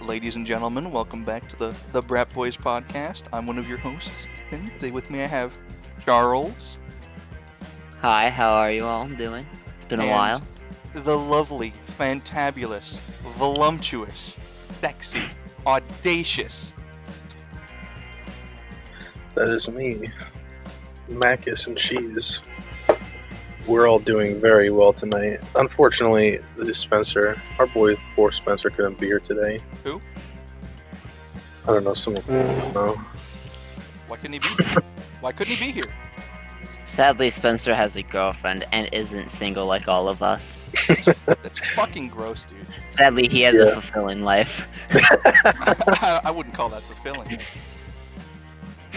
ladies and gentlemen, welcome back to the Brat Boys podcast. I'm one of your hosts, Ethan. Today with me I have Charles. Hi, how are you all doing? It's been a and while. The lovely, fantabulous, voluptuous, sexy, audacious. That is me, Macus and Cheese. We're all doing very well tonight. Unfortunately, Spencer, our boy, poor Spencer, couldn't be here today. Who? I don't know, someone. No. Why couldn't he be here? Why couldn't he be here? Sadly, Spencer has a girlfriend and isn't single like all of us. That's fucking gross, dude. Sadly, he has a fulfilling life. I wouldn't call that fulfilling.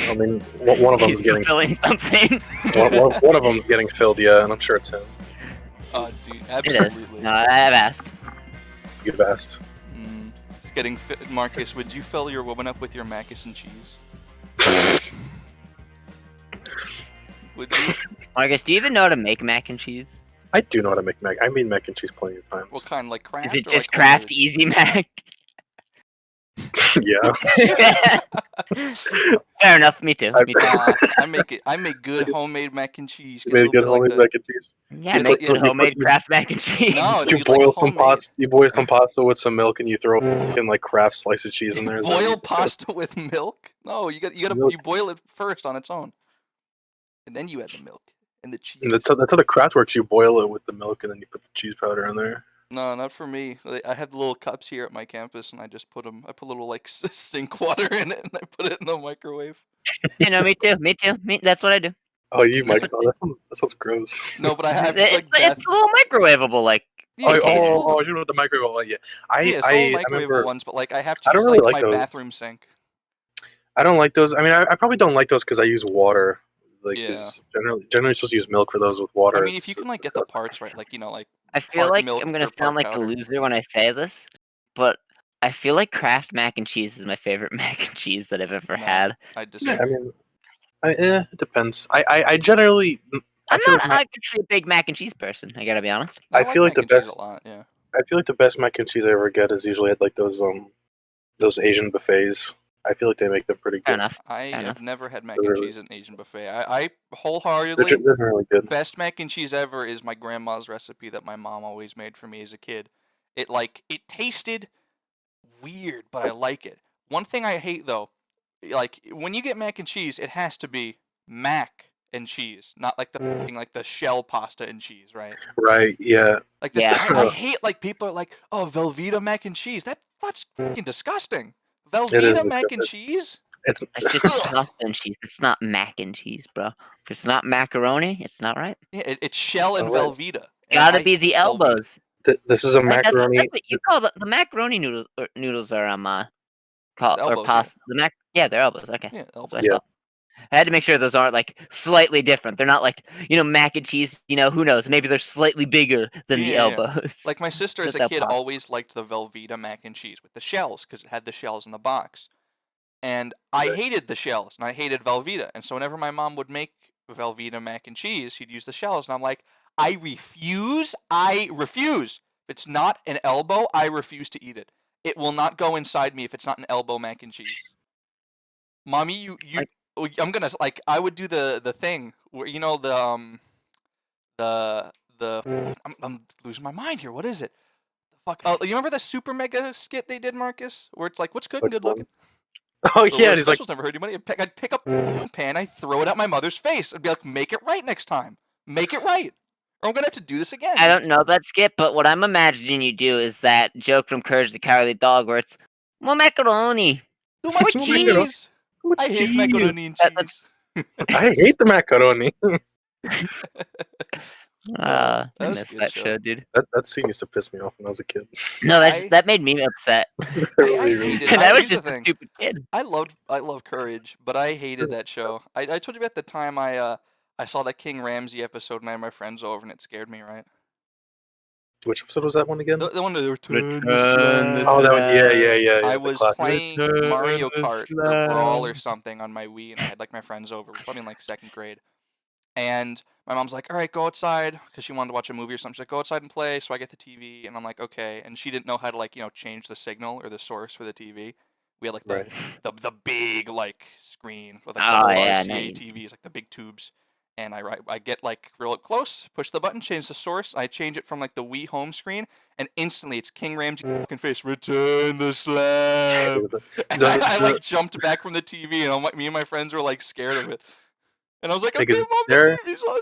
I mean, one of them's He's getting fulfilling something. one of them's getting filled, yeah, and I'm sure it's him. Dude, It absolutely. is. No, I have asked. You've asked. It's getting fit. Marcus, would you fill your woman up with your Macus and cheese? Would you? Marcus, do you even know how to make mac and cheese? I do know how to make mac. I made mac and cheese plenty of times. What kind, like Kraft? Is it or just like Kraft homemade? Easy Mac? Yeah. Fair enough. Me too. Me too. I make good homemade mac and cheese. You made a good homemade mac and cheese. Yeah, I make good homemade Kraft mac and cheese. No, You dude, like boil some homemade. pasta. You boil some pasta with some milk, and you throw in like Kraft slice of cheese in there. Is that Boil what pasta with milk? No, you Milk. boil it first on its own, and then you add the milk and the cheese. And that's how the Kraft works. You boil it with the milk, and then you put the cheese powder in there. No, not for me. I have the little cups here at my campus, and I just put them. I put a little like sink water in it, and I put it in the microwave. You know, me too. Me too. That's what I do. Oh, you might. Oh, that sounds gross. No, but I have It's, like it's a little microwavable, like. Yeah, it's all- You know the microwave. Oh, yeah. it's all I microwave remember. ones, but like I have to I don't use really like like my those. bathroom sink. I don't like those. I mean, I probably don't like those because I use water. Like, Yeah. 'cause generally supposed to use milk for those with water. I mean, if you can like get the parts right, like like I feel part like milk I'm gonna or sound part like a powder. loser when I say this, but I feel like Kraft mac and cheese is my favorite mac and cheese that I've ever No. had. I just Yeah, I mean, it depends. I generally. I I'm feel not like actually a big mac and cheese person. I gotta be honest. I feel like mac the and cheese best- a lot, yeah. I feel like the best mac and cheese I ever get is usually at like those Asian buffets. I feel like they make them pretty Fair good. enough. I Fair have enough. never had mac They're and really- cheese at an Asian buffet. I wholeheartedly They're really good. best mac and cheese ever is my grandma's recipe that my mom always made for me as a kid. It tasted weird, but I like it. One thing I hate though, like when you get mac and cheese, it has to be mac and cheese, not like the fucking, like the shell pasta and cheese, right? Right? Yeah. Like this, Yeah. I hate like people are like, oh, Velveeta mac and cheese. That's fucking disgusting. It Velveeta is mac and disgusting. cheese. It's It's just stuffed and cheese. It's not mac and cheese, bro. If it's not macaroni, it's not right. Yeah, it's shell and Alright. Velveeta. And Gotta I be the hate Velveeta. elbows. this is a Right, macaroni. That's what you call the macaroni noodles. Noodles are called The or elbows, yeah. pasta. Yeah, they're elbows. Okay. Yeah, That's elbows. what I Yeah. thought. I had to make sure those aren't like slightly different. They're not like mac and cheese. Who knows? Maybe they're slightly bigger than the Yeah, yeah. elbows. Like my sister as Just a how kid pop- always liked the Velveeta mac and cheese with the shells because it had the shells in the box. And I Right. hated the shells and I hated Velveeta. And so whenever my mom would make Velveeta mac and cheese, she'd use the shells. And I'm like, I refuse. I refuse. If it's not an elbow, I refuse to eat it. It will not go inside me if it's not an elbow mac and cheese. Mommy, you I'm gonna I would do the thing where I'm losing my mind here. What is it? The fuck? Oh, you remember the super mega skit they did, Marcus? Where it's like, what's good and Which good looking? Oh Or yeah, where and he's like, specials never heard you money. I'd pick up a pan, I'd throw it at my mother's face. I'd be like, make it right next time. Make it right. Or I'm gonna have to do this again. I don't know that skit, but what I'm imagining you do is that joke from Courage the Cowardly Dog, where it's more macaroni. Too much More cheese. cheese. I hate cheese. macaroni and That's- cheese. I hate the macaroni. I that was a missed good that show. show, dude. That scene used to piss me off when I was a kid. No, I- that made me upset. It really, really hated did. it. And I was here's the just a thing. stupid kid. I love Courage, but I hated that show. I told you about the time I saw that King Ramsey episode and I had my friends over and it scared me, right? Which episode was that one again? The one that they were Return the Oh, that one. Yeah. I the was classic. playing Return Mario the Kart or slab. Brawl or something on my Wii, and I had like my friends over. We're probably in like second grade, And my mom's like, all right, go outside, because she wanted to watch a movie or something. She's like, go outside and play. So I get the TV, and I'm like, okay. And she didn't know how to, like, change the signal or the source for the TV. We had like Right. the big like screen with like Oh, the whole yeah, RCA no, TVs, like the big tubes. And I get like real close, push the button, change the source. I change it from like the Wii home screen, and instantly it's King Ramsey fucking face, return the slab. And I like jumped back from the TV, and me and my friends were like scared of it. And I was like, I'm Because getting Mom the TV's on.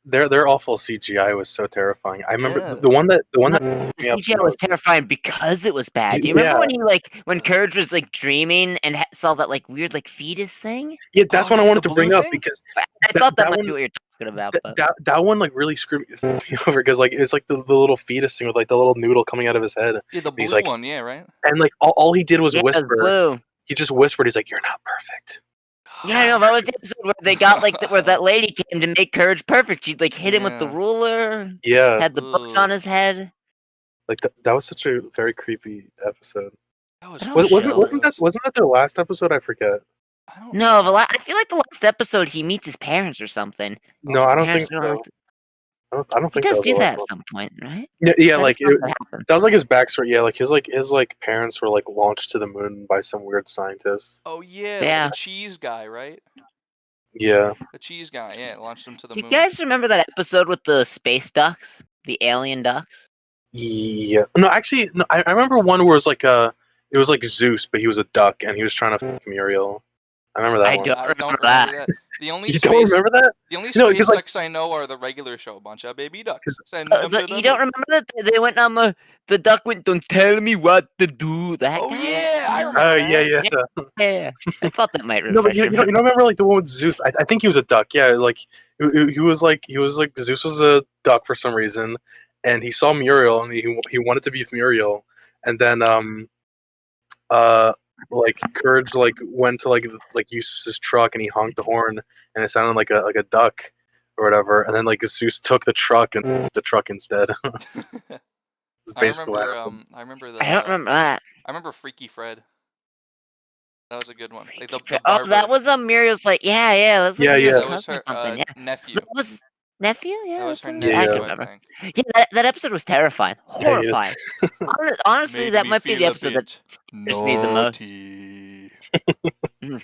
their awful CGI was so terrifying. I remember Yeah. the one that the me up CGI was terrifying because it was bad. Do you remember when when Courage was like dreaming and saw that like weird like fetus thing? Yeah, that's what I wanted the to bring blue up thing? because I thought that might one- be what you're talking about. But that one like really screwed me over because like it's like the little fetus thing with like the little noodle coming out of his head. Yeah, the blue He's like, one, yeah, right? and like all he did was yeah, it was whisper. blue. He just whispered. He's like, "You're not perfect." Yeah, I know. That was the episode where they got like where that lady came to make Courage perfect. She like hit him with the Yeah. ruler. Yeah, Had the books on his head. like that was such a very creepy episode. That Wasn't that their last episode? I forget. I don't No, know. I feel like the last episode he meets his parents or something. No, Oh, I His don't parents think are so. like- I don't He think does that do was the that last at one. some point, right? Yeah, That like is something that happened. that was like his backstory. Yeah, like his parents were like launched to the moon by some weird scientist. Oh yeah, Yeah. the cheese guy, right? Yeah, The cheese guy, yeah, launched him to the Do you moon. guys remember that episode with the space ducks, the alien ducks? yeah. No, actually, no. I remember one where it was like Zeus, but he was a duck and he was trying to fuck Muriel. I remember that I one. don't I remember don't that. remember that. The only You space, don't remember that? the only No, space 'cause, like- ducks I know are the regular show, bunch of baby ducks. Send them to the You don't moon. remember that they went on the duck went, don't tell me what to do. That Oh guy? yeah, I You remember Oh that. yeah. Yeah, I thought that might No, but refresh you your don't memory. remember like the one with Zeus? I think he was a duck. Yeah, like he was like Zeus was a duck for some reason, and he saw Muriel and he wanted to be with Muriel, and then like Courage like went to like use his truck and he honked the horn and it sounded like a duck or whatever, and then like Zeus took the truck and the truck instead. It's basically what happened. I remember I don't remember that. I remember Freaky Fred. That was a good one. Like the Oh, barber. that was Muriel's like yeah. That's like Yeah, Muriel's yeah. That was cousin her or something. Yeah, nephew. that was nephew. Yeah, That was that's her what nephew, I Yeah. can I remember. think. Yeah, that episode was terrifying, Yeah, yeah. horrifying. Honestly, Made that me might be feel the a episode that bit scares me the most. naughty. Mm-mm.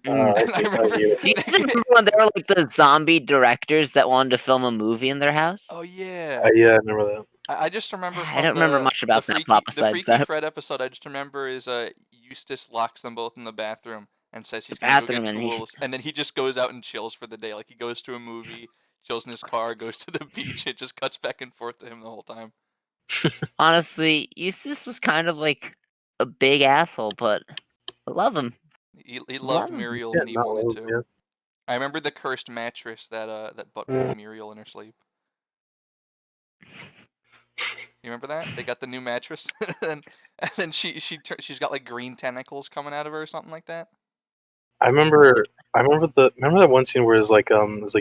And I remember. Do you guys remember when there were like the zombie directors that wanted to film a movie in their house? Oh yeah. Yeah, I remember that. I just remember. I From don't remember much about the that freaky, plot the besides Freaky that. Fred episode. I just remember is Eustace locks them both in the bathroom and says he's The gonna go bathroom, get and he- tools, and then he just goes out and chills for the day. Like he goes to a movie, chills in his car, goes to the beach. It just cuts back and forth to him the whole time. Honestly, Eustace was kind of like a big asshole, but I love him. He loved Yeah. Muriel Yeah, when he no, wanted to. yeah. I remember the cursed mattress that butt Muriel in her sleep. You remember that? They got the new mattress, and then she's got like green tentacles coming out of her or something like that. I remember that one scene where it was like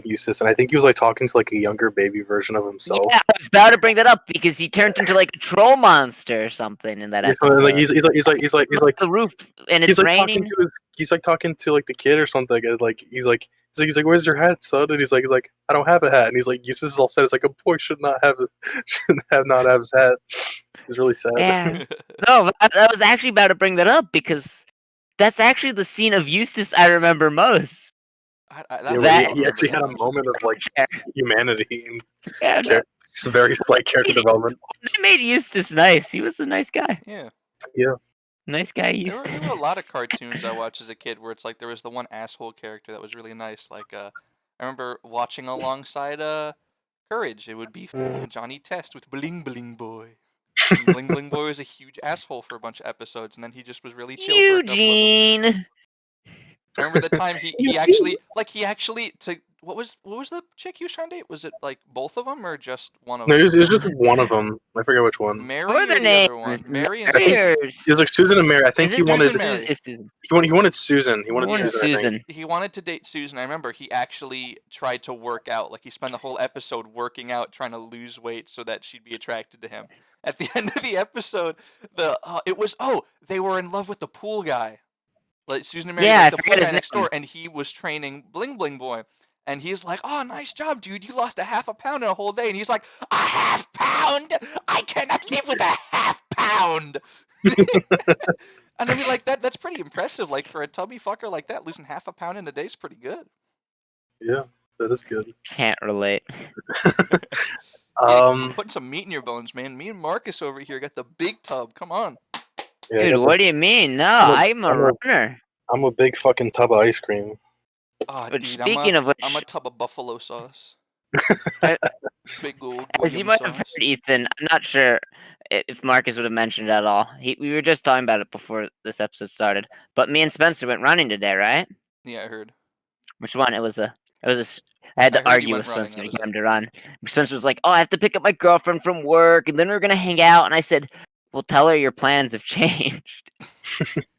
Eustace, and I think he was like talking to like a younger baby version of himself. Yeah, I was about to bring that up because he turned into like a troll monster or something in that Yeah, so, episode. like he's like the roof and it's he's like raining. he's like talking to like the kid or something, and like he's like where's your hat, son? And he's like I don't have a hat, and he's like Eustace is all sad. It's like a boy should not have his hat. It's really sad. Yeah. No, I was actually about to bring that up because that's actually the scene of Eustace I remember most. Yeah, where That- he actually had a moment of like humanity and Yeah, some very slight character development. they made Eustace nice. He was a nice guy. Yeah. Nice guy, There Eustace. were a lot of cartoons I watched as a kid where it's like there was the one asshole character that was really nice. Like I remember watching alongside Courage. It would be Johnny Test with Bling Bling Boy. And Bling Bling Boy was a huge asshole for a bunch of episodes, and then he just was really chill. For a couple of them. Eugene. I remember the time he actually what was the chick he was trying to date? Was it like both of them or just one of No, them? it was just one of them. I forget which one. Mary What are or their the other one? names? Mary and Cheers. It was like Susan and Mary. I think Is he it wanted Susan Mary? It's Susan. he wanted Susan. He wanted Wanted Susan. I think. Susan. He wanted to date Susan. I remember he actually tried to work out. Like he spent the whole episode working out, trying to lose weight so that she'd be attracted to him. At the end of the episode, they were in love with the pool guy. Like Susan and Mary Yeah, liked I the forget pool guy his next name. door, and he was training Bling Bling Boy. And he's like, "Oh, nice job, dude! You lost a half a pound in a whole day." And he's like, "A half pound? I cannot live with a half pound." And I mean, like that's pretty impressive. Like for a tubby fucker like that, losing half a pound in a day is pretty good. Yeah, that is good. Can't relate. Yeah, putting some meat in your bones, man. Me and Marcus over here got the big tub. Come on. Yeah, I Dude, got what do you mean? No, I'm I'm a a- runner. I'm a big fucking tub of ice cream. Oh, But dude, speaking of I'm a which, tub of buffalo sauce. I- Big old as you William might have heard, sauce. Ethan, I'm not sure if Marcus would have mentioned it at all. We were just talking about it before this episode started. But me and Spencer went running today, right? Yeah, I heard. Which one? It was a. I had I to heard you argue went with running, Spencer that to was get it. him to run. Spencer was like, "Oh, I have to pick up my girlfriend from work, and then we're gonna hang out." And I said, "Well, tell her your plans have changed."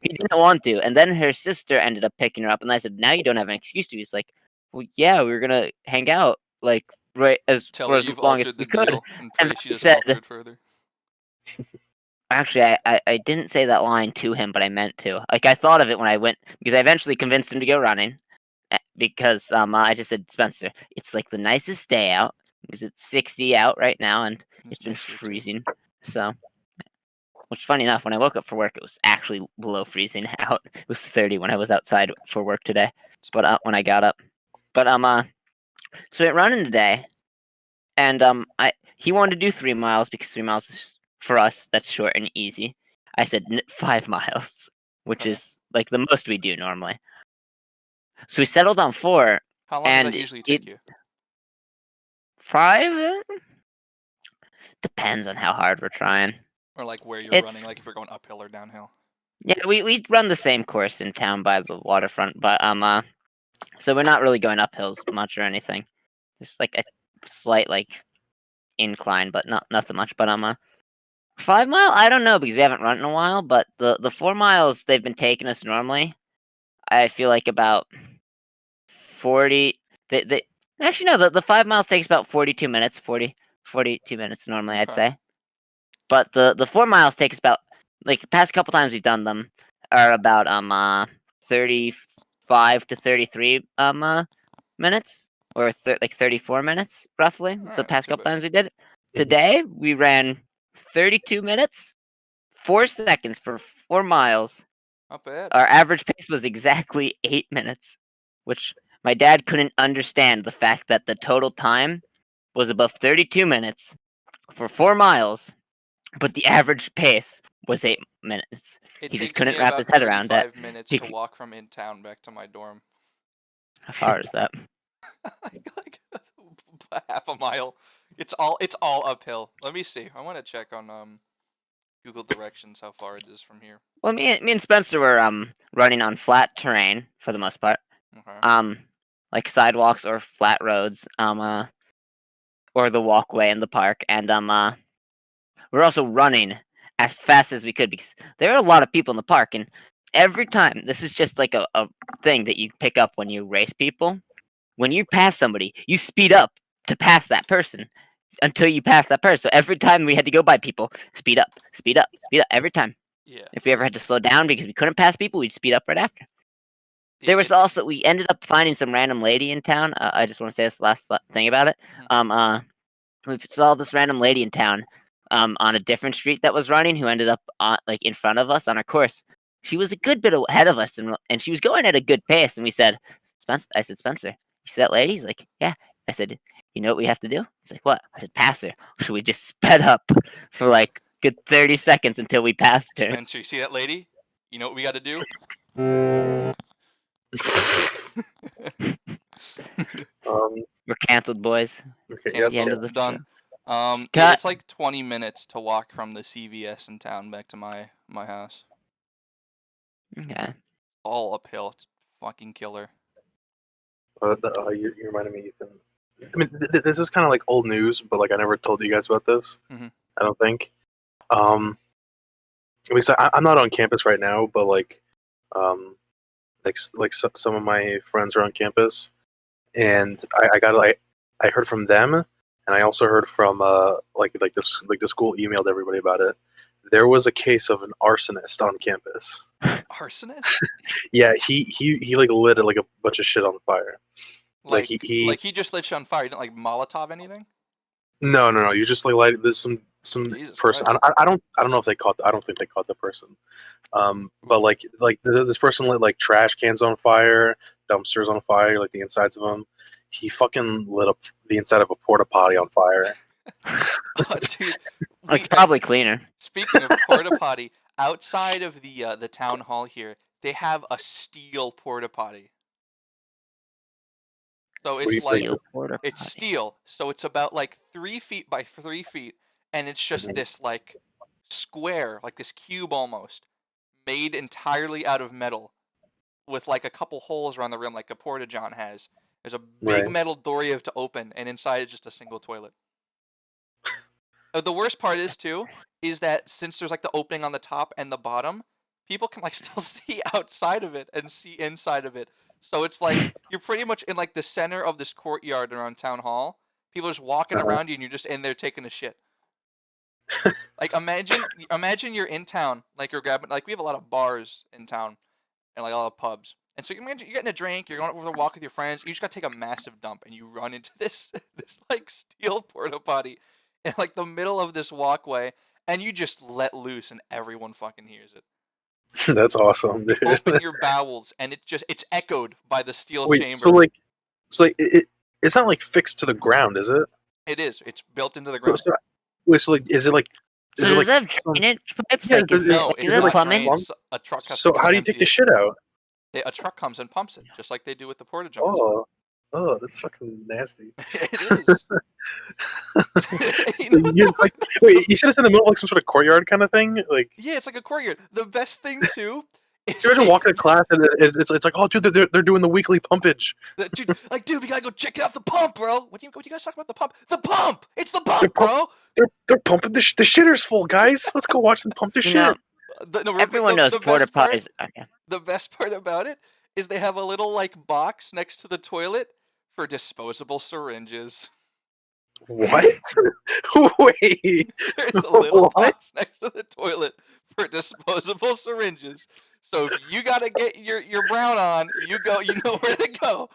He didn't want to, and then her sister ended up picking her up, and I said, "Now you don't have an excuse to." He's like, "Well, yeah, we were gonna hang out, like right Tell for her as you've long as altered we the could." deal and And pray she I doesn't said, alter it further. Actually, I didn't say that line to him, but I meant to. Like I thought of it when I went because I eventually convinced him to go running. Because I just said, Spencer, it's like the nicest day out because it's 60 out right now and it's been nice here, too. freezing. So, which funny enough, when I woke up for work, it was actually below freezing out. It was 30 when I was outside for work today. But when I got up, but so I went running today, and he wanted to do 3 miles because 3 miles is, for us, that's short and easy. I said 5 miles, which Okay. is like the most we do normally. So we settled on 4. How long does and that usually take you? 5? Depends on how hard we're trying. Or like where you're It's running, like if you're going uphill or downhill? yeah, we run the same course in town by the waterfront, but so we're not really going uphills much or anything. Just like a slight like incline, but nothing much. But 5 mile, I don't know because we haven't run in a while. But the 4 miles they've been taking us normally, I feel like about 40. They actually no, the 5 miles takes about 42 minutes, 42 minutes normally, I'd Okay. say. But the 4 miles takes about like the past couple times we've done them are about 35 to 33 minutes or like 34 minutes roughly. Alright, The not past too couple bad. times we did it. Today we ran 32 minutes, 4 seconds for 4 miles. Not bad. Our average pace was exactly 8 minutes, which my dad couldn't understand the fact that the total time was above 32 minutes for 4 miles, but the average pace was 8 minutes. It He just takes couldn't me wrap about his head around it. 35 minutes He to walk from in town back to my dorm. How far is that? like half a mile. It's all uphill. Let me see. I want to check on Google directions how far it is from here. Well, me and Spencer were running on flat terrain for the most part. Okay. Like sidewalks or flat roads, or the walkway in the park, and we're also running as fast as we could because there are a lot of people in the park, and every time this is just like a thing that you pick up when you race people. When you pass somebody, you speed up to pass that person until you pass that person. So every time we had to go by people, speed up, speed up, speed up every time. Yeah. If we ever had to slow down because we couldn't pass people, we'd speed up right after. There was also we ended up finding some random lady in town. I just want to say this last thing about it. We saw this random lady in town on a different street that was running who ended up like in front of us on our course. She was a good bit ahead of us and she was going at a good pace. And we said, Spencer, I said, Spencer, you see that lady? He's like, yeah. I said, you know what we have to do? He's like, what? I said, pass her. So we just sped up for like good 30 seconds until we passed her. Spencer, you see that lady? You know what we got to do? We're canceled, boys. Okay, Cancel. The end of the Done. Cut. It's like 20 minutes to walk from the CVS in town back to my house. Okay. All uphill. It's fucking killer. You reminded me, Ethan. I mean, this is kind of like old news, but like I never told you guys about this. Mhm. I don't think. Because I'm not on campus right now, but some of my friends are on campus, and I heard from them, and I also heard from the school emailed everybody about it. There was a case of an arsonist on campus. Arsonist? Yeah, he like lit like a bunch of shit on fire. Like he just lit you on fire. You didn't like Molotov anything? no. You just like light. There's some Jesus person. Christ. I don't know if they caught. I don't think they caught the person. But this person lit like trash cans on fire, dumpsters on fire, like the insides of them. He fucking lit up the inside of a porta potty on fire. Oh, dude, It's probably cleaner. speaking of porta potty, outside of the town hall here, they have a steel porta potty. So What do you it's like think? it's steel, so it's about like 3 feet by 3 feet, and it's just Mhm. this like square, like this cube almost, made entirely out of metal, with like a couple holes around the rim, like a porta john has. There's a big Right. metal door you have to open, and inside is just a single toilet. The worst part is too, is that since there's like the opening on the top and the bottom, people can like still see outside of it and see inside of it. So it's like you're pretty much in like the center of this courtyard around town hall. People are just walking Uh-huh. around you, and you're just in there taking a shit. Like imagine you're in town, like you're grabbing, like we have a lot of bars in town, and like a lot of pubs. And so you imagine you're getting a drink, you're going over the walk with your friends, you just gotta take a massive dump, and you run into this like steel porta potty in like the middle of this walkway, and you just let loose, and everyone fucking hears it. That's awesome, dude. Open your bowels, and it's echoed by the steel Wait, chamber. so it's not like fixed to the ground, is it? It is. It's built into the So, ground. so, wait, so like, is it like? So Is it does like? it have some- drainage pipes? Yeah, Like, is does it, it- No, like, it's is it not plumbing? drained. A truck has So to come how do you empty take the it. shit out? A truck comes and pumps it, just like they do with the porta johns. Oh, that's fucking nasty. It is. You know what the Like, wait, you said it's in the middle of like some sort of courtyard kind of thing. Like, Yeah, it's like a courtyard. The best thing too is you imagine walking to class and it's like, oh, dude, they're doing the weekly pumpage. dude, we gotta go check out the pump, bro. What do you guys talking about the pump? The pump! It's the pump, bro. They're pumping the shitter's full, guys. Let's go watch them pump the You shit. know, No, everyone knows porta potties. Okay. The best part about it is they have a little like box next to the toilet for disposable syringes. What? Wait. There's a little What? box next to the toilet for disposable syringes. So if you gotta get your brown on, you know where to go.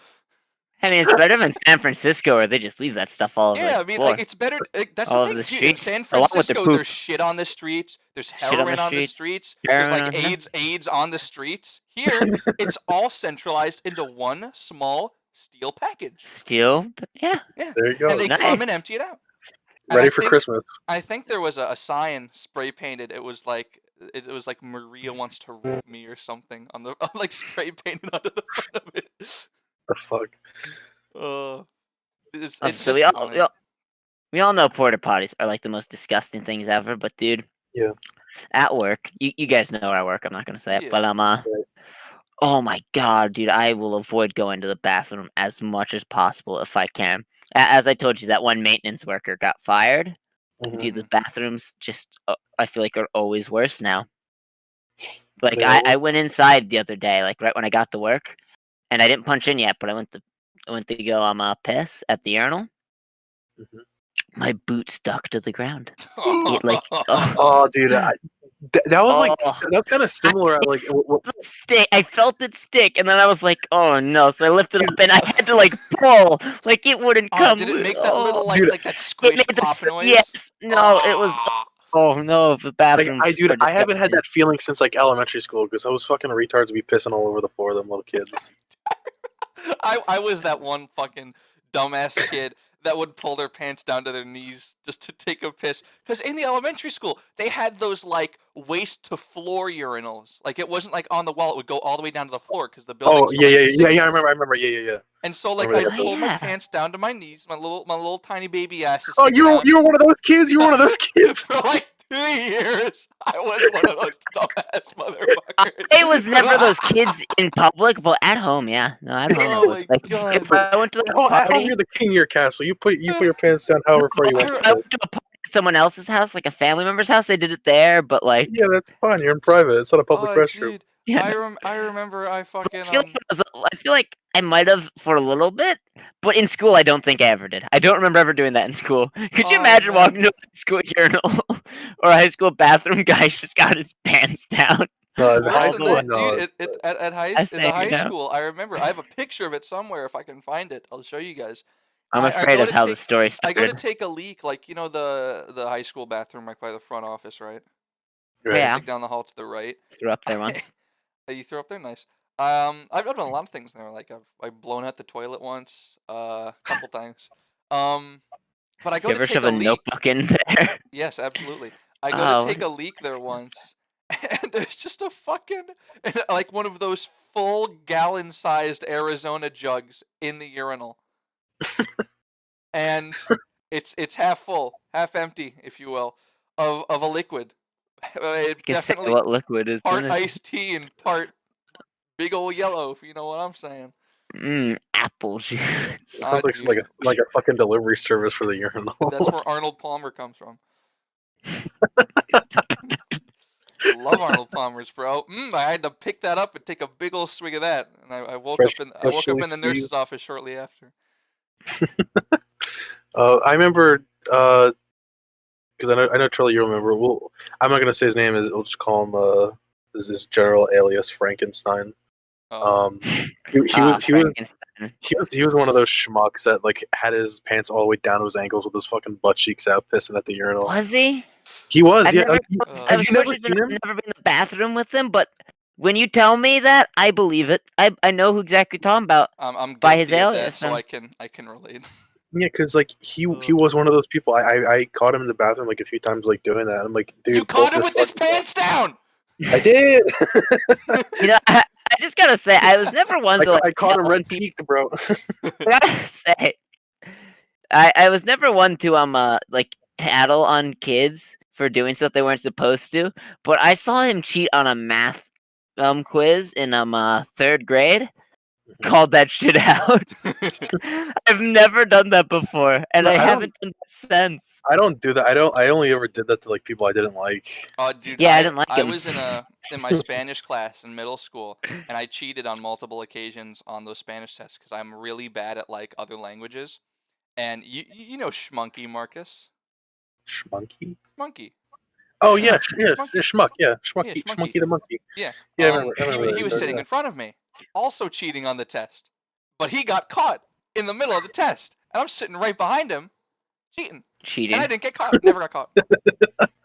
I mean, it's better than San Francisco, where they just leave that stuff all over Yeah, the I mean, floor. like it's better. That's All the over thing. the Dude, in streets, San along with the Francisco, poop. there's shit on the streets. There's Shit on the heroin on the streets, streets. There's heroin like on- AIDS on the streets. Here, it's all centralized into one small steel package. Steel? Yeah. Yeah, There you go. and they come and Nice. empty it out. And Ready I for think- Christmas. I think there was a sign spray painted. It was like Maria wants to rape me or something on the like spray painted onto the front of it. The fuck. It's So just funny. we all know porta potties are like the most disgusting things ever. But dude, Yeah. at work, you guys know where I work. I'm not gonna say it, Yeah. but oh my god, dude, I will avoid going to the bathroom as much as possible if I can. As I told you, that one maintenance worker got fired. Mhm. Dude, the bathrooms just I feel like are always worse now. Like They always- I went inside the other day, like right when I got to work, and I didn't punch in yet, but I went to go piss at the urinal. Mhm. My boot stuck to the ground. It, like, oh. Oh, dude, that was like Oh. that's kind of similar. Like, Stick. I felt it stick, and then I was like, "Oh no!" So I lifted up, and I had to like pull, like it wouldn't come. Did it make that little like Dude, like that It squish made the pop noise? yes. No, it was. Ah. Oh no, the like bathroom. I haven't had that feeling since like elementary school because those fucking retards be pissing all over the floor. Them little kids. I was that one fucking dumbass kid that would pull their pants down to their knees just to take a piss. Because in the elementary school, they had those like waist to floor urinals. Like it wasn't like on the wall; it would go all the way down to the floor because the building. Oh yeah. I remember. Yeah. And so like Remember I that. pulled my Yeah. pants down to my knees, my little tiny baby asses. Oh, you were one of those kids. You were one of those kids. For like 2 years, I was one of those dumbass motherfuckers. It was never those kids in public, but at home, yeah. No, at home. Oh I was, my like, God. if I went to the At home, party, you're the king of your castle. You put your pants down however far you want. if I went to a party at someone else's house, like a family member's house, they did it there. But like, Yeah, that's fine. You're in private. It's not a public Oh, restroom. dude, yeah, I remember I fucking I feel like I might have for a little bit, but in school I don't think I ever did. I don't remember ever doing that in school. Could you Oh, imagine man. walking to a high school urinal or a high school bathroom? Guy just got his pants down. No, Worse high than school, that, no. dude. At I in say the high no. school, I remember. I have a picture of it somewhere. If I can find it, I'll show you guys. I'm I afraid go of to how the take story I go to started. take a leak, like the high school bathroom, like by the front office, right? Right. Yeah, Like down the hall to the right. threw up there once. You threw up there, nice. I've done a lot of things there. Like I've blown out the toilet once, a couple times. But I go You to ever take shove a a leak. notebook in there? Yes, absolutely. I go to Oh, take a leak there once, and there's just a fucking like one of those full gallon-sized Arizona jugs in the urinal, and it's half full, half empty, if you will, of a liquid. I can say Definitely what liquid is in part it. iced tea and part big old yellow, if you know what I'm saying. Apple juice. Sounds like Dude, like a fucking delivery service for the urinal. that's where Arnold Palmer comes from. Love Arnold Palmer's, bro. I had to pick that up and take a big old swig of that, and I woke up in Freshly the nurse's office shortly after. I remember because I know Charlie, you remember. Well, I'm not gonna say his name. We'll just call him his general alias Frankenstein. Oh. He was Frankenstein. he was one of those schmucks that like had his pants all the way down to his ankles with his fucking butt cheeks out, pissing at the urinal. Was he? He was. I've Yeah. never, I Have was you never fortunate seen enough him? to never been in the bathroom with him, but when you tell me that, I believe it. I know who exactly you're talking about. I'm By guilty his of that, alias, so and- I can relate. Yeah, because like he was one of those people. I caught him in the bathroom like a few times, like doing that. I'm like, dude, You caught pull him up with your his pants down. I did. You know, I just gotta say, I was never one to like. I caught him tell red people- cheeked, bro. I gotta say, I was never one to like tattle on kids for doing stuff they weren't supposed to. But I saw him cheat on a math quiz in third grade. Called that shit out. I've never done that before, and No, I I haven't done that since. I don't do that. I only ever did that to like people I didn't like. Oh, dude, Yeah, I didn't like I him. was in my Spanish class in middle school, and I cheated on multiple occasions on those Spanish tests because I'm really bad at like other languages. And you know Schmunky, Marcus. Schmunky? Monkey. Oh yeah, yeah, Monkey. Schmuck, yeah, Yeah, Schmucky, Schmunky. Schmunky the monkey. Yeah. Yeah, I remember He was that, sitting yeah. in front of me, also cheating on the test, but he got caught in the middle of the test, and I'm sitting right behind him, cheating, Cheating. and I didn't get caught. Never got caught.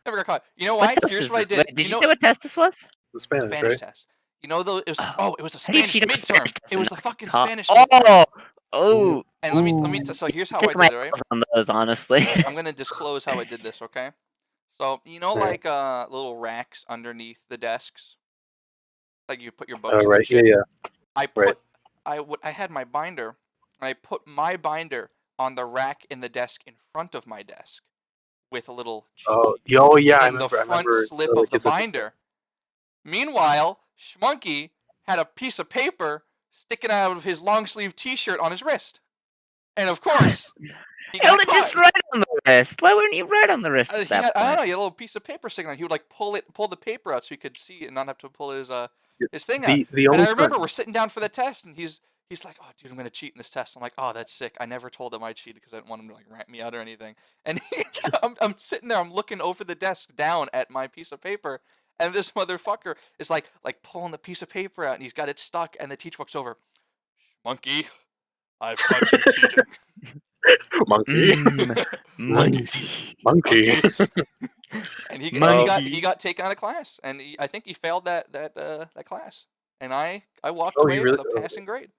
Never got caught. You know why? What test Here's is what I this? did. Wait, did you know, say what test this was? The Spanish, Spanish right? test. You know, though, it was it was a How do you Spanish cheat on a midterm. Spanish test It was and the fucking caught? Spanish midterm. Oh, And let me so here's how I take my did it, right? L's on those, honestly. I'm gonna disclose how I did this, okay? So you know, like little racks underneath the desks, like you put your books. Oh in right, and shit? yeah. I Right. I had my binder, and I put my binder on the rack in the desk in front of my desk, with a little cheat Oh, sheet yeah, I in the remember. I front remember. slip like, of the is it- binder. Meanwhile, Schmunky had a piece of paper sticking out of his long sleeve T-shirt on his wrist, and of course, he Hell, got it just caught. right on the wrist. Why wouldn't you write on the wrist He at that had, I don't know. point? He had a little piece of paper sticking on. He would like pull the paper out so he could see it and not have to pull his thing out. The And only I remember time, we're sitting down for the test, and he's like, "Oh, dude, I'm gonna cheat in this test." I'm like, "Oh, that's sick." I never told him I cheated because I didn't want him to like rat me out or anything. And I'm sitting there, I'm looking over the desk down at my piece of paper, and this motherfucker is like pulling the piece of paper out, and he's got it stuck. And the teacher walks over, "Monkey, I've caught you cheating." monkey, Monkey. monkey. And he Monkey. got taken out of class, and I think he failed that class. And I walked Oh, he away really- with a passing grade.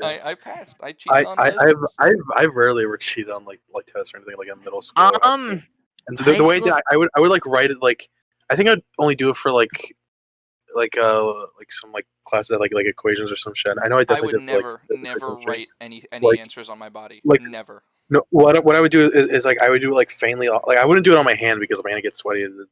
Damn. I passed. I cheated on those. I've rarely ever cheated on like tests or anything like in middle school. or high school. And high the way school- that I would like write it like I think I'd only do it for like some like classes like equations or some shit. I know I I definitely would did for, like, never physics or shit. write any Like- answers on my body. like- Never. No, what I would do is like I would do it like faintly, like I wouldn't do it on my hand because my hand gets sweaty and it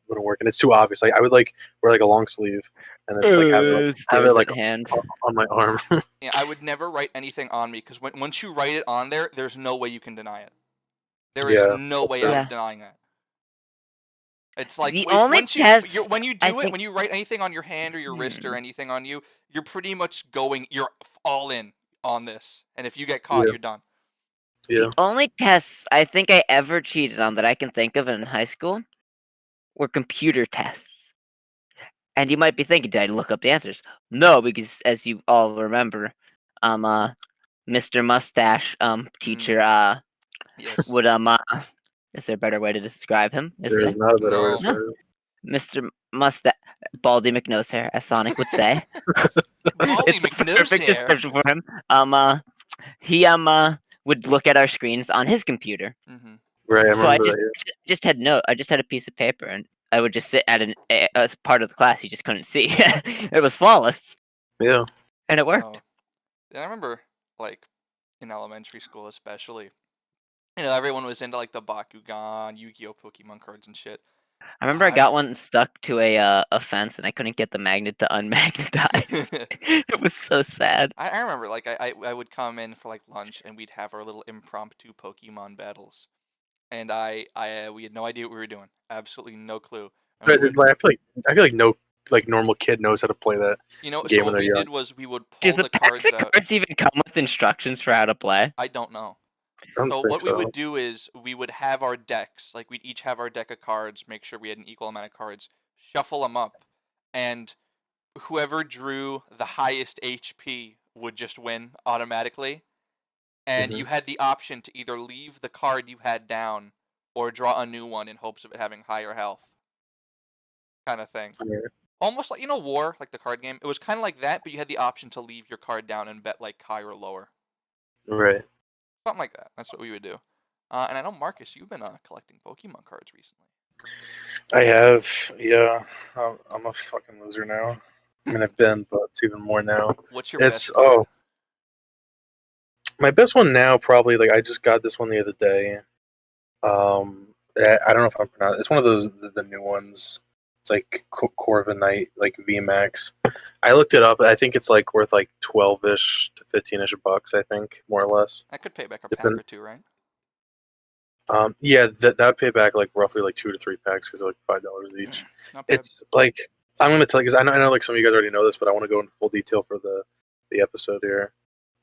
wouldn't work, and it's too obvious. Like I would like wear like a long sleeve and then just, like have it like hand. on my arm. Yeah, I would never write anything on me because once you write it on there, there's no way you can deny it. There is Yeah, no way that's out true. of denying that. It's like The only once test when you I do it, think- when you write anything on your hand or your wrist or anything on you, you're pretty much you're all in on this. And if you get caught, Yeah. you're done. Yeah. The only tests I think I ever cheated on that I can think of in high school were computer tests. And you might be thinking, did I look up the answers? No, because as you all remember, Mr. Mustache teacher Yes. would is there a better way to describe him? Is There there? is not a better way No. to say it. Mr. Mustache, Baldy McNosehair, as Sonic would say. Baldy It's the perfect McNosehair. description for him. He would look at our screens on his computer. Mm-hmm. Right, I So I remember I just had a piece of paper, and I would just sit at a part of the class he just couldn't see. It was flawless, that. Yeah. and it worked. Oh. And I remember, like, in elementary school especially, everyone was into, like, the Bakugan, Yu-Gi-Oh! Pokemon cards and shit. I remember I got one stuck to a fence, and I couldn't get the magnet to unmagnetize. It was so sad. I remember, like, I would come in for, like, lunch, and we'd have our little impromptu Pokemon battles. And we had no idea what we were doing. Absolutely no clue. And we would, I feel like no normal kid knows how to play that. so game when what they're we young. did was we would Do pull the the packs cards of out. cards even come with instructions for how to play? I don't know. I don't So think what we so. would do is we would have our decks, like we'd each have our deck of cards, make sure we had an equal amount of cards, shuffle them up, and whoever drew the highest HP would just win automatically. And Mhm. you had the option to either leave the card you had down or draw a new one in hopes of it having higher health. Kind of thing. Yeah. Almost like, War, like the card game. It was kind of like that, but you had the option to leave your card down and bet like higher or lower. Right. Something like that. That's what we would do. And I know, Marcus, you've been collecting Pokemon cards recently. I have, yeah. I'm a fucking loser now. I mean, I've been, but it's even more now. What's your It's best card? my best one now. Probably like I just got this one the other day. I don't know if I'm pronouncing. It's one of those the new ones. It's like Corviknight, like VMAX. I looked it up. I think it's like worth like 12-ish to 15-ish bucks. I think more or less. I could pay back a pack Depend- or two, right? Yeah, that would pay back like roughly like 2 to 3 packs because they're like $5 each. Not bad. It's like I'm gonna tell you because I know like some of you guys already know this, but I want to go into full detail for the episode here.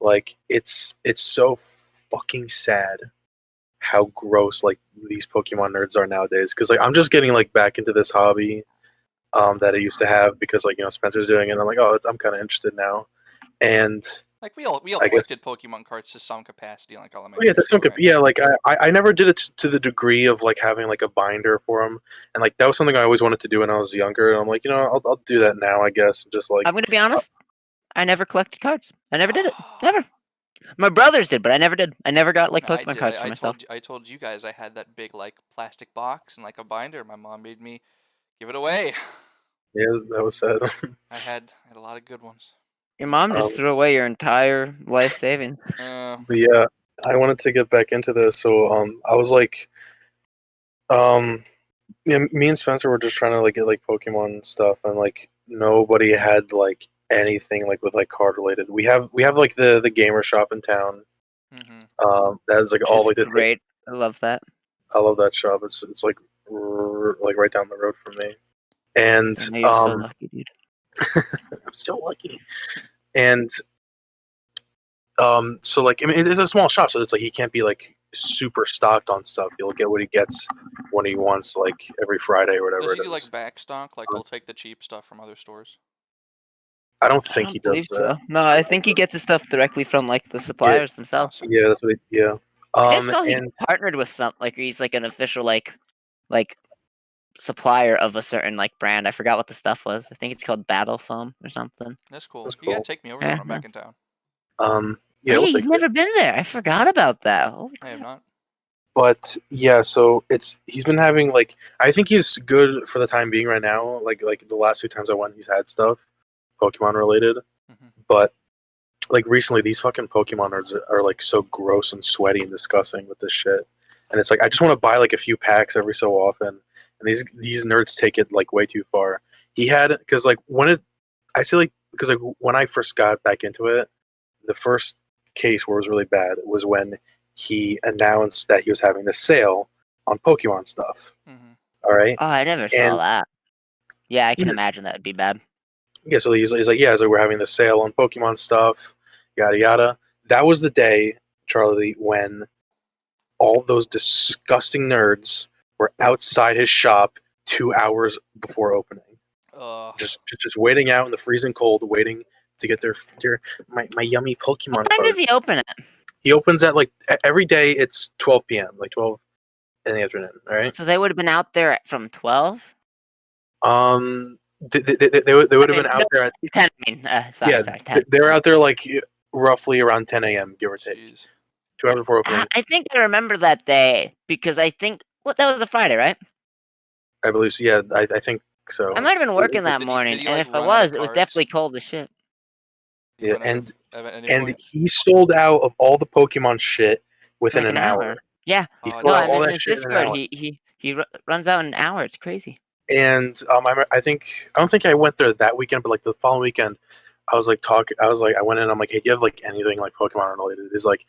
Like it's so fucking sad how gross like these Pokemon nerds are nowadays. Because like I'm just getting like back into this hobby that I used to have because like Spencer's doing it. And I'm like, oh, I'm kind of interested now. And Like we all I guess- collected Pokemon cards to some capacity, like oh, elementary. yeah, that's school, okay. right? Yeah, like I never did it to the degree of like having like a binder for them, and like that was something I always wanted to do when I was younger. And I'm like, I'll do that now, I guess. Just like I'm gonna be honest. I never collected cards. I never did it. Never. My brothers did, but I never did. I never got like No, I Pokemon did. cards for myself. I told you guys I had that big like plastic box and like a binder. My mom made me give it away. yeah, that was sad. I had a lot of good ones. Your mom just threw away your entire life savings. But yeah, I wanted to get back into this, so I was like, yeah, me and Spencer were just trying to like get like Pokemon stuff, and like nobody had like anything like with like card related. We have like the gamer shop in town. Mm-hmm. That's like Which all is like the great. I love that. I love that shop. It's like like right down the road from me, and I know you're so lucky, dude. I'm so lucky. And so like I mean it's a small shop, so it's like he can't be like super stocked on stuff. He'll get what he gets when he wants, like every Friday or whatever Does he it do is. like back stock? Like we'll take the cheap stuff from other stores. I don't I think don't he believe does that. so. No, I think he gets his stuff directly from like the suppliers themselves. Awesome. Yeah, that's what yeah. I just saw he And partnered with some like he's like an official like supplier of a certain like brand. I forgot what the stuff was. I think it's called Battle Foam or something. That's cool. That's You gotta cool. take me over there when I'm Yeah. back in town. yeah, Hey, we'll you've take it. never been there. I forgot about that. Holy I have not. But yeah, so he's been having like I think he's good for the time being right now. Like the last 2 times I went, he's had stuff Pokemon related. Mhm. But like recently, these fucking Pokemon nerds are like so gross and sweaty and disgusting with this shit. And it's like I just want to buy like a few packs every so often. And these nerds take it like way too far. He had because like when I first got back into it, the first case where it was really bad was when he announced that he was having this sale on Pokemon stuff. Mm-hmm. All right. Oh, I never saw And- that. Yeah, I can Yeah. imagine that would be bad. Yeah, so he's like, yeah, so we're having the sale on Pokemon stuff, yada yada. That was the day, Charlie, when all those disgusting nerds were outside his shop 2 hours before opening. Just waiting out in the freezing cold, waiting to get my yummy Pokemon What time card. does he open it? He opens at every day. It's 12 p.m. 12 in the afternoon. All right. So they would have been out there from 12. They would have been out there at 10. I mean, sorry, 10. They were out there roughly around 10 a.m. give or take. Jeez. 2 hours before opening. I think I remember that day because I think that was a Friday, right? I believe so. Yeah, I think so. I might have been working that Did he, morning, and and like, if I run out was, of it was cards? definitely cold as shit. Yeah, At any and point? he sold out of all the Pokemon shit within Like an hour. Yeah. He Oh, sold No, out I'm all in that his shit in an Discord. hour. He runs out in an hour. It's crazy. And I don't think I went there that weekend, but the following weekend, I went in. I'm like, hey, do you have anything Pokemon related? He's like,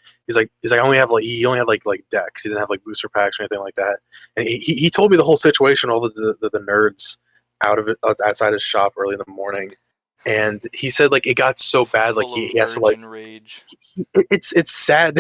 I only have he only had like decks. He didn't have booster packs or anything like that. And he told me the whole situation, all the nerds outside his shop early in the morning. And he said it got so bad he has to rage. It's sad.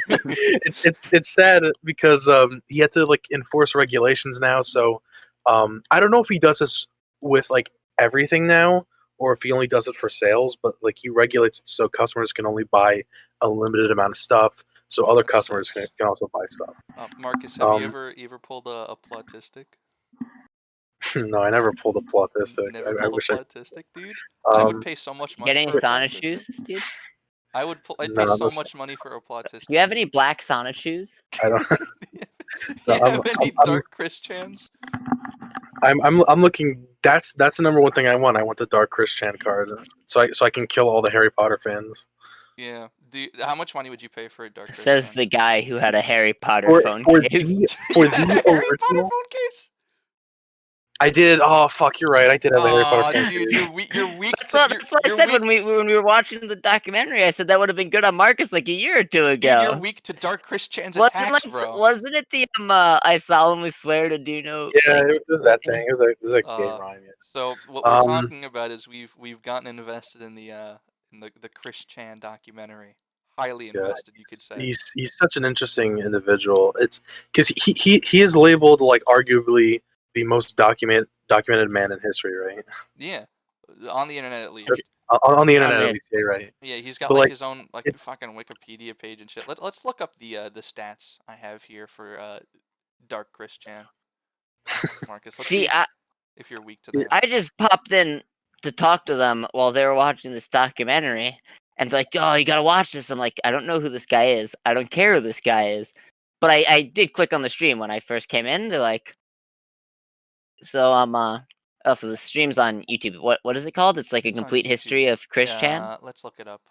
it's sad because he had to enforce regulations now. So I don't know if he does this with everything now, or if he only does it for sales. But he regulates it so customers can only buy a limited amount of stuff, so other customers can also buy stuff. Marcus, have you ever pulled a Plotistic? No, I never pulled a Plotistic. Never I pulled wish a Plotistic, dude. I would pay so much money. Get any for a Sonic Plotistic. shoes, dude? I'd No, pay so much money for a Plotistic. Do you have any black Sonic shoes? I don't. Do you have any Dark Christians? I'm looking. That's the number one thing I want. I want the Dark Christian card, so I can kill all the Harry Potter fans. Yeah. How much money would you pay for a Dark Christian? Says the guy who had a Harry Potter phone case. For Harry the Potter original, phone case? I did. Oh fuck, you're right. I did have a Harry Potter phone dude, case. you're weak. That's what I said when we were watching the documentary. I said that would have been good on Marcus a year or two ago. Dude, you're weak to Dark Christian's attacks, bro. Wasn't it the I solemnly swear to do no? Yeah, it was that thing. It was a game rhyme. Yeah. So what we're talking about is we've gotten invested in the Chris Chan documentary. Highly invested, you could say. He's such an interesting individual. It's because he is labeled arguably the most documented man in history, right? Yeah, on the internet at least. On the internet at least, yeah, right? Yeah, he's got his own fucking Wikipedia page and shit. Let's look up the stats I have here for Dark Chris Chan. Marcus, let's see if you're weak to that. I just popped in to talk to them while they were watching this documentary, and they're like, "Oh, you gotta watch this." I'm like, "I don't know who this guy is. I don't care who this guy is." But I did click on the stream when I first came in. They're like, so also the stream's on YouTube. What is it called? It's a complete history of Chris Chan. Let's look it up.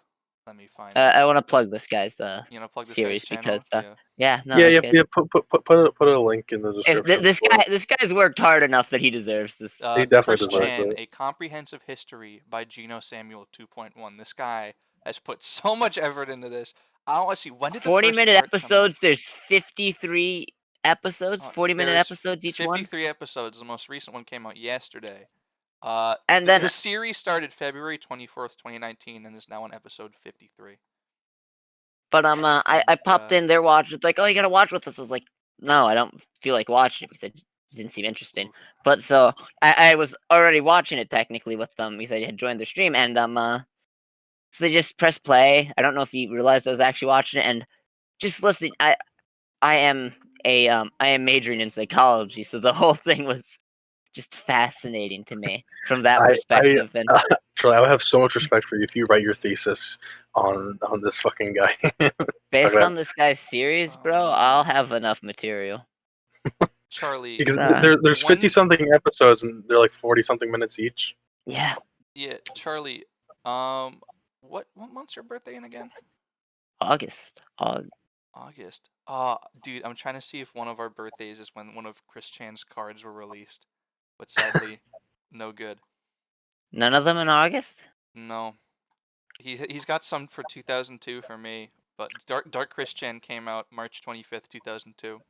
Let me find. I want to plug this guy's plug series this because yeah. Put a link in the description. This guy's worked hard enough that he deserves this. He definitely Chris deserves Chan, it. A Comprehensive History by Geno Samuel 2.1. This guy has put so much effort into this. I want to see when did the 40-minute episodes. There's 53 episodes. 40-minute episodes each 53 one. 53 episodes. The most recent one came out yesterday. And then the series started February 24th, 2019, and is now on episode 53. But I popped in. They're watching. It's like, oh, you gotta watch with us. I was like, no, I don't feel like watching it because it didn't seem interesting. But so I was already watching it technically with them because I had joined their stream, and so they just press play. I don't know if you realized I was actually watching it, and just listen. I am majoring in psychology, so the whole thing was just fascinating to me from that perspective. And Charlie, I would have so much respect for you if you write your thesis on this fucking guy. Based on this guy's series, bro, I'll have enough material. Charlie, because there's 50-something episodes and they're 40-something minutes each. Yeah. Yeah, Charlie. What month's your birthday in again? August. August. Dude, I'm trying to see if one of our birthdays is when one of Chris Chan's cards were released, but sadly, no good. None of them in August? No. He's got some for 2002 for me, but Dark Chris Chan came out March 25th, 2002.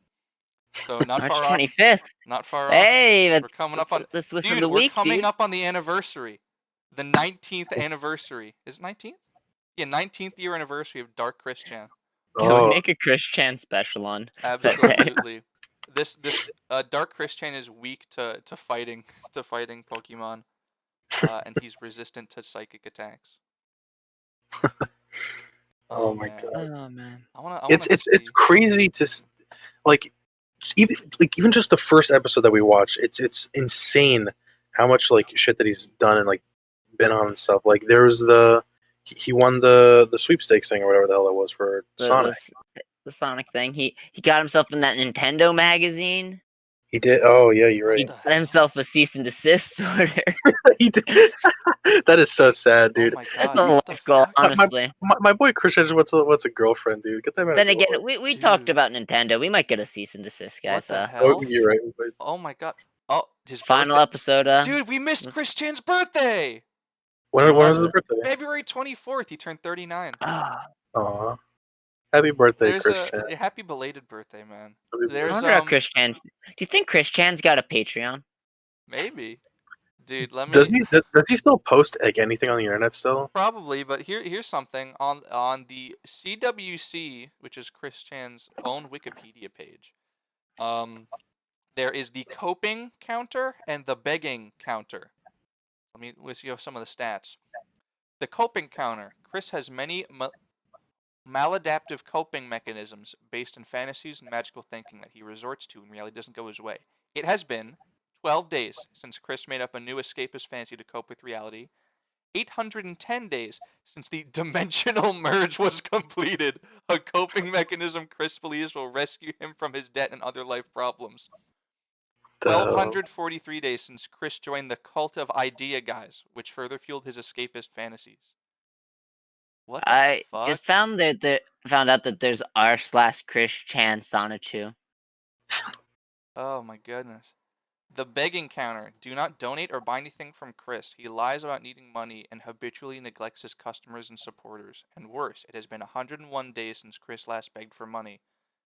So not March far 25th. off. Not far hey, off. We're coming up on. That's within Dude, the week, we're coming up on the anniversary. The 19th anniversary. Is it 19th? Yeah, 19th year anniversary of Dark Chris Chan. Can we make a Chris Chan special on? Absolutely. This Dark Chris Chan is weak to fighting Pokemon. and he's resistant to psychic attacks. Oh my man. god. Oh man. I wanna It's see. crazy to like even just the first episode that we watched. It's insane how much like shit that he's done and like been on and stuff. Like there was he won the sweepstakes thing or whatever the hell it was for Sonic. The Sonic thing. He got himself in that Nintendo magazine. He did. Oh yeah, you're He right. got himself a cease and desist order. He did. That is so sad, dude. Oh my That's god, a what the life goal, fuck? honestly. My boy Christian, what's a girlfriend, dude? Get that man. Then a again, girl. we talked Dude. about Nintendo. We might get a cease and desist, What guys. the Oh, hell? you're right. But Oh my god. Oh, his Final birthday. episode. Dude, we missed Chris Chan's birthday. when was was his it? birthday? February 24th. He turned 39. Ah, Aw. Happy birthday, There's Christian. a happy belated birthday, man. Happy I There's wonder how Chris Chan. Do you think Chris Chan's got a Patreon? maybe, dude. Let me. Does he still post like anything on the internet still? Probably, but here's something on the CWC, which is Chris Chan's own Wikipedia page. There is the coping counter and the begging counter. Let me list you some of the stats. The coping counter. Chris has many maladaptive coping mechanisms based in fantasies and magical thinking that he resorts to when reality doesn't go his way. It has been 12 days since Chris made up a new escapist fantasy to cope with reality. 810 days since the dimensional merge was completed, a coping mechanism Chris believes will rescue him from his debt and other life problems. 1,243 days since Chris joined the cult of Idea Guys, which further fueled his escapist fantasies. What the I fuck? just found out that there's r/Chris Chan Sonichu. Oh my goodness. The begging counter. Do not donate or buy anything from Chris. He lies about needing money and habitually neglects his customers and supporters. And worse, it has been 101 days since Chris last begged for money.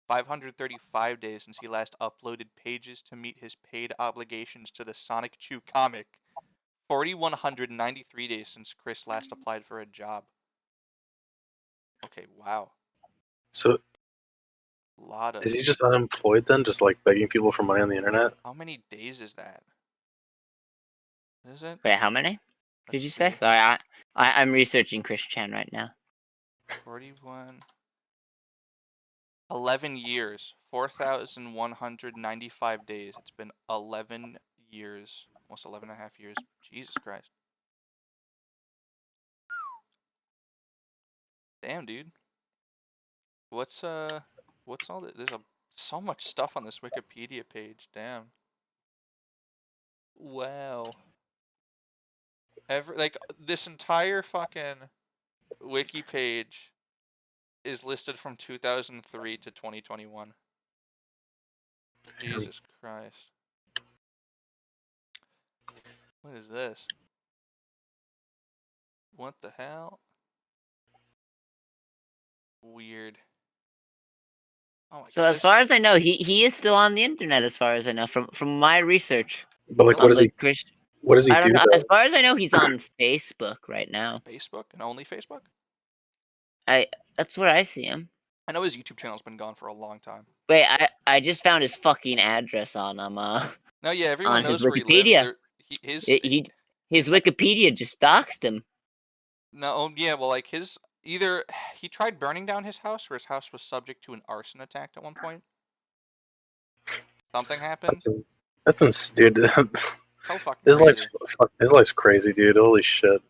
535 days since he last uploaded pages to meet his paid obligations to the Sonic Chew comic. 4,193 days since Chris last applied for a job. Okay, wow. So Lot of. is he just unemployed then, just like begging people for money on the internet? How many days is that? Is it? Wait, how many? Did Let's you say? see. Sorry, I'm researching Chris Chan right now. 41. 11 years. 4,195 days. It's been 11 years. Almost 11 and a half years. Jesus Christ. Damn, dude. What's all this? There's so much stuff on this Wikipedia page. Damn. Wow. This entire fucking wiki page is listed from 2003 to 2021. Jesus Christ. What is this? What the hell? Weird. Oh my So God, as far as I know, he is still on the internet. As far as I know, from my research. But like, what does he Chris, what does he I don't do? know. Though? As far as I know, he's on Facebook right now. Facebook and only Facebook? That's where I see him. I know his YouTube channel's been gone for a long time. Wait, I just found his fucking address on No, yeah, everyone on his knows where he Wikipedia. lives. His Wikipedia just doxed him. No, yeah, well, like either he tried burning down his house, or his house was subject to an arson attack at one point. Something happened. That's dude. So fucking His crazy. life's crazy, dude. Holy shit.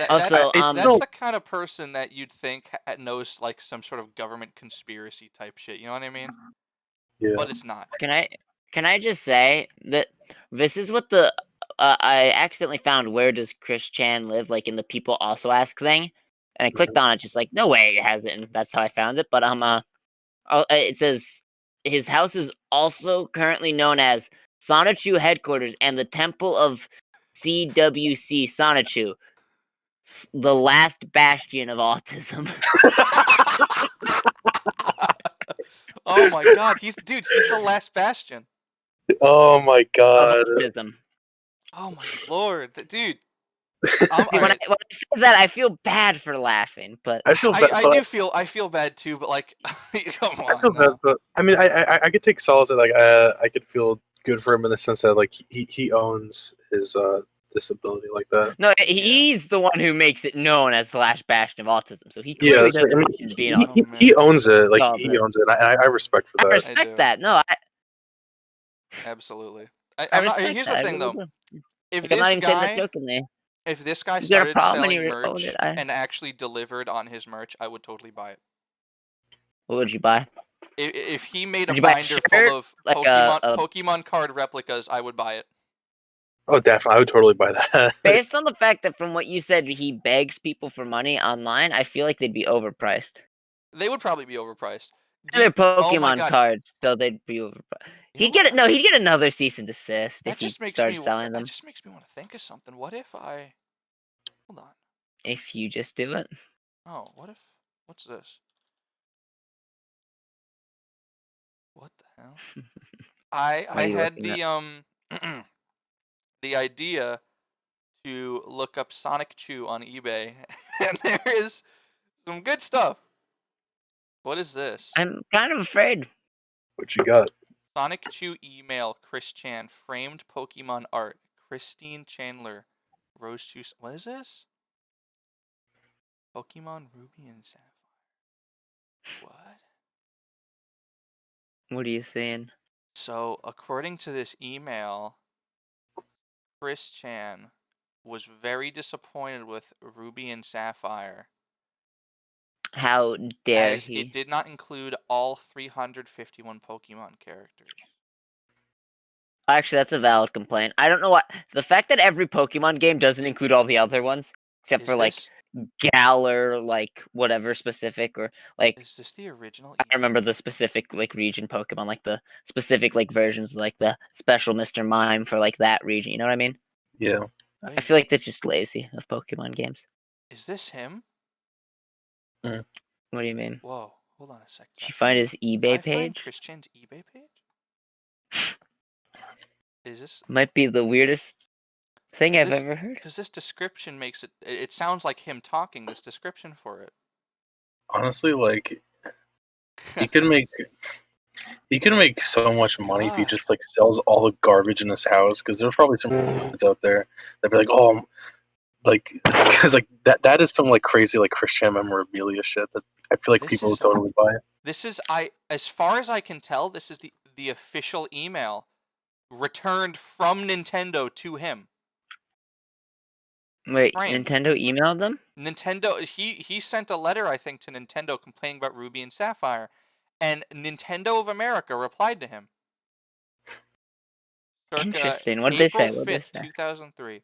Also, that's still- the kind of person that you'd think knows like some sort of government conspiracy type shit. You know what I mean? Yeah. But it's not. Can I just say that this is what I accidentally found where does Chris Chan live, like in the people also ask thing, and I clicked on it, just like no way it has it, and that's how I found it. But it says his house is also currently known as Sonichu headquarters and the Temple of CWC Sonichu, the last bastion of autism. Oh my God, he's the last bastion. Oh my god. Autism. Oh my lord, dude. See, when I say that, I feel bad for laughing, but I feel bad. I feel bad too, but like, come on. I feel bad, but I mean, I could take solace that like I could feel good for him in the sense that like he owns his disability like that. No, he's the one who makes it known as / Bastion of autism. So he Yeah, clearly so, I doesn't mean, mention being Oh, autistic. he owns it. Like Oh, he but- owns it. I respect for I that. respect do. that. No, Absolutely. I I'm not. respect Here's that. the thing, I really though. do. If Like, I'm not this even saying that guy, jokingly. if this guy You got a started problem and selling you own merch it, and actually delivered on his merch, I would totally buy it. What would you buy? If he made Would a you buy a binder shirt? full of Like Pokemon card replicas, I would buy it. Oh, definitely. I would totally buy that. Based on the fact that from what you said, he begs people for money online, I feel like they'd be overpriced. They would probably be overpriced. They're Oh my Pokemon God. cards, so they'd be overpriced. You know He'd get it. No, he'd get another cease and desist That if he just makes started me. selling That them. just makes me want to think of something. What if I? Hold on. If you just do it. Oh, what if? What's this? What the hell? I are you had looking the the idea to look up Sonic Chew on eBay, and there is some good stuff. What is this? I'm kind of afraid. What you got? Sonic Chew email Chris Chan framed Pokemon art Christine Chandler Rose Chew. What is this? Pokemon Ruby and Sapphire. What? What are you saying? So, according to this email, Chris Chan was very disappointed with Ruby and Sapphire How dare as he? it did not include all 351 Pokemon characters. Actually, that's a valid complaint. I don't know why. The fact that every Pokemon game doesn't include all the other ones, except Is for like this, Galar, like whatever specific, or like is this the original I email? remember the specific like region Pokemon, like the specific like versions, like the special Mr. Mime for like that region. You know what I mean? Yeah. I Wait, feel like that's just lazy of Pokemon games. is this him? What do you mean? Whoa, hold on a sec. Did you find his Did I eBay find page? Chris Chan's eBay page? Is this? Might be the weirdest thing I've This- ever heard. Because this description makes it. It sounds like him talking. This description for it. Honestly, like he could make so much money if he God. just like sells all the garbage in his house. Because there's probably some kids out there that'd be like, oh, like because like that is some like crazy like Christian memorabilia shit that I feel like This people would is- totally buy. This is as far as I can tell, this is the official email returned from Nintendo to him. Wait, Framed. Nintendo emailed them? Nintendo he sent a letter, I think, to Nintendo complaining about Ruby and Sapphire, and Nintendo of America replied to him. Circa Interesting. What did they say? April What did they 5th, say? 2003. All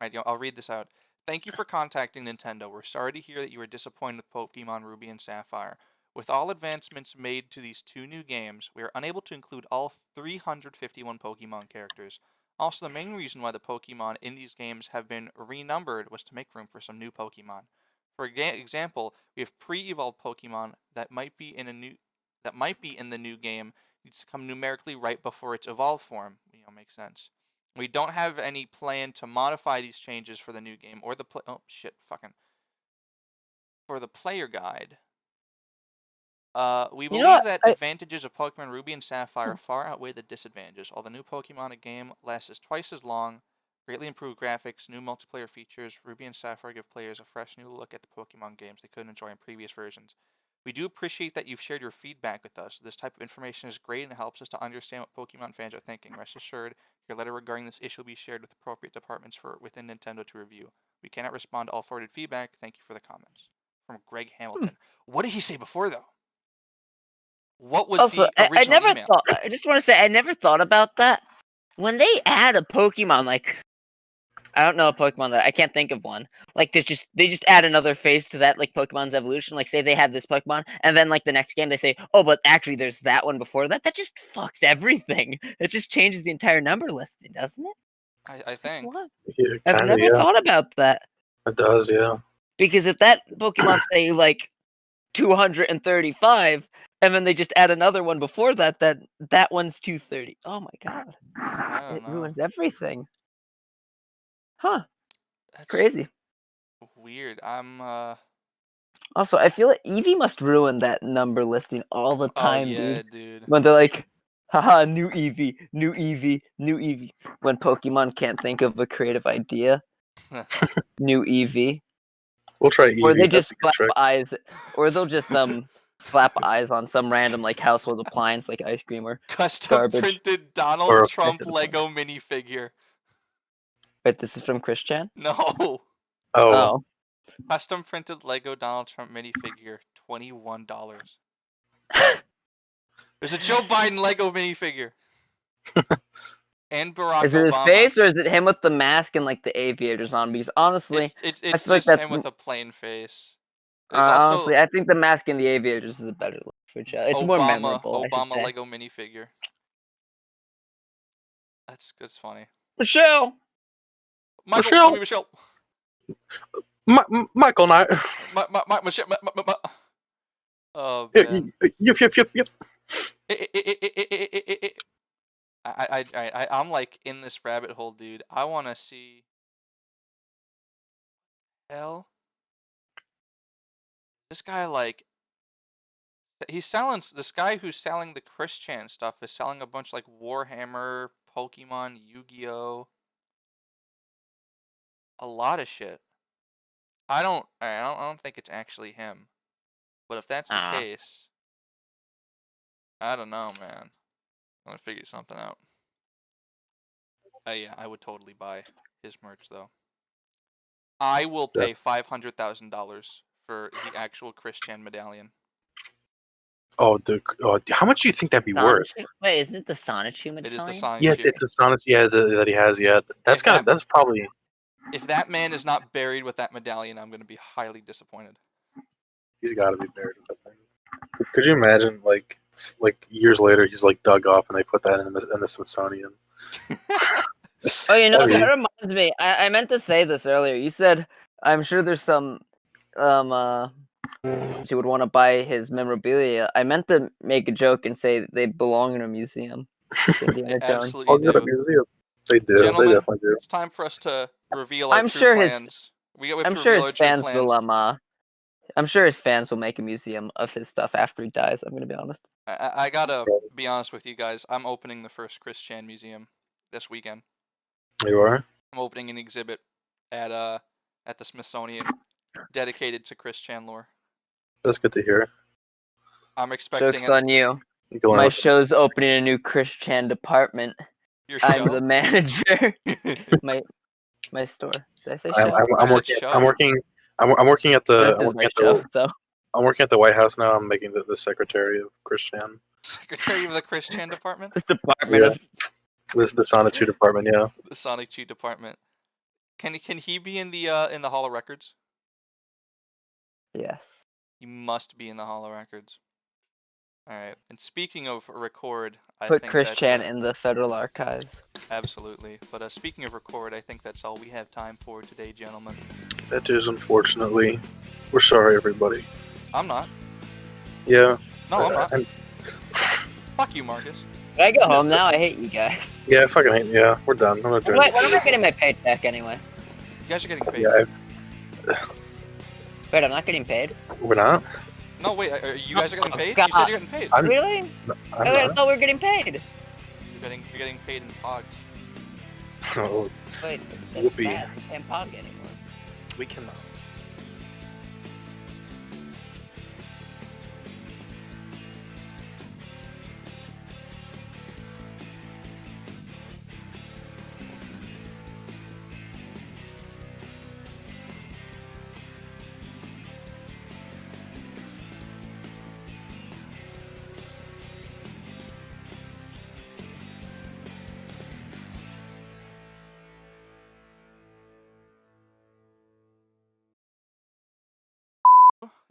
right, I'll read this out. Thank you for contacting Nintendo. We're sorry to hear that you were disappointed with Pokemon Ruby and Sapphire. With all advancements made to these two new games, we are unable to include all 351 Pokemon characters. Also, the main reason why the Pokemon in these games have been renumbered was to make room for some new Pokemon. For example, we have pre-evolved Pokemon that might be in the new game needs to come numerically right before its evolved form. Makes sense. We don't have any plan to modify these changes for the new game or the for the player guide. We believe that advantages of Pokemon Ruby and Sapphire far outweigh the disadvantages. While the new Pokemon game lasts twice as long, greatly improved graphics, new multiplayer features, Ruby and Sapphire give players a fresh new look at the Pokemon games they couldn't enjoy in previous versions. We do appreciate that you've shared your feedback with us. This type of information is great and it helps us to understand what Pokemon fans are thinking. Rest assured, your letter regarding this issue will be shared with appropriate departments within Nintendo to review. We cannot respond to all forwarded feedback. Thank you for the comments. From Greg Hamilton. What did he say before, though? What was Also, the original I never email? thought. I just want to say I never thought about that. When they add a Pokemon, like I don't know a Pokemon that I can't think of one. Like they just add another phase to that, like Pokemon's evolution. Like say they have this Pokemon, and then like the next game they say, oh, but actually there's that one before that. That just fucks everything. It just changes the entire number listing, doesn't it? I think. Yeah, I've kinda, never thought about that. It does, yeah. Because if that Pokemon say like 235, and then they just add another one before that, that one's 230. Oh my god. I don't It know. ruins everything. Huh. That's Crazy. weird. I'm Also, I feel like Eevee must ruin that number listing all the time, oh yeah, dude. dude. When they're like Haha, new Eevee, new Eevee, new Eevee. When Pokemon can't think of a creative idea, new Eevee. We'll try Eevee. Or they That's just a good slap trick. eyes, or they'll just slap eyes on some random like household appliance like ice cream or Custom garbage. printed Donald Or- Trump Lego minifigure. Wait, this is from Chris Chan? No. Oh, Oh. Custom printed Lego Donald Trump minifigure, $21. There's a Joe Biden Lego minifigure. And Barack Is it his Obama. face or is it him with the mask and like the aviators on? Because honestly, It's I feel like just that's him with a plain face. There's also honestly, I think the mask and the aviators is a better look for Joe. It's more memorable. I should Obama say. Lego minifigure. That's funny. Michelle. Michael. Michelle. Michelle. Michael Knight. Michelle. Oh Yep. man. I'm like in this rabbit hole, dude. I want to see. Hell. This guy like. He's selling. This guy who's selling the Chris Chan stuff is selling a bunch like Warhammer, Pokemon, Yu-Gi-Oh. A lot of shit. I don't think it's actually him. But if that's the case, I don't know, man. I'm gonna figure something out. Yeah, I would totally buy his merch though. I will pay $500,000 for the actual Chris Chan medallion. Oh, how much do you think that'd be worth? Wait, isn't it the Sonichu medallion? It is the Sonichu. Yes, it's the Sonic. Yeah, that he has. Yeah, that's probably. If that man is not buried with that medallion, I'm gonna be highly disappointed. He's got to be buried with that thing. Could you imagine, like years later, he's like dug up and they put that in the Smithsonian? Oh, you know, that reminds me. I meant to say this earlier. You said, I'm sure there's some who would want to buy his memorabilia. I meant to make a joke and say they belong in a museum. They absolutely do. They do. Gentlemen, they definitely do. It's time for us to reveal our I'm true sure plans. I'm sure his fans will I'm sure his fans will make a museum of his stuff after he dies. I'm gonna be honest. I gotta be honest with you guys. I'm opening the first Chris Chan museum this weekend. You are? I'm opening an exhibit at the Smithsonian dedicated to Chris Chan lore. That's good to hear. I'm expecting. Joke's on you. My show's opening a new Chris Chan department. Your show? I'm the manager. my store. Did I say show? I'm working at the. So I'm working at the White House now. I'm making the secretary of Chris Chan. Secretary of the Chris Chan department. This department of. This is the Sonic 2 department. Yeah. The Sonic 2 department. Can he be in the Hall of Records? Yes. He must be in the Hall of Records. All right. And speaking of record, I put think Chris Chan in the Federal Archives. Absolutely. But speaking of record, I think that's all we have time for today, gentlemen. That is unfortunately. We're sorry, everybody. I'm not. Yeah. No, I'm not. Fuck you, Marcus. Can I go home now? I hate you guys. Yeah, I fucking hate. Yeah, we're done. I'm not doing When am I getting my paycheck anyway? You guys are getting paid. Yeah. Wait, I'm not getting paid? We're not? No, wait. You guys are getting paid? God. You said you're getting paid. Really? I thought we were getting paid. You're getting paid in pogs. Oh. Wait, that's Whoopee. bad. We can't pog anymore. We cannot.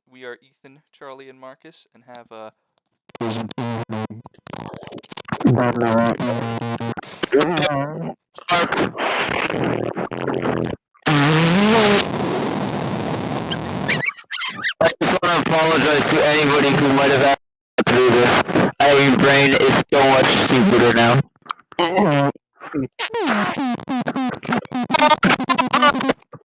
We are Ethan, Charlie, and Marcus, and have a. I just want to apologize to anybody who might have had to do this. Your brain is so much stupider now.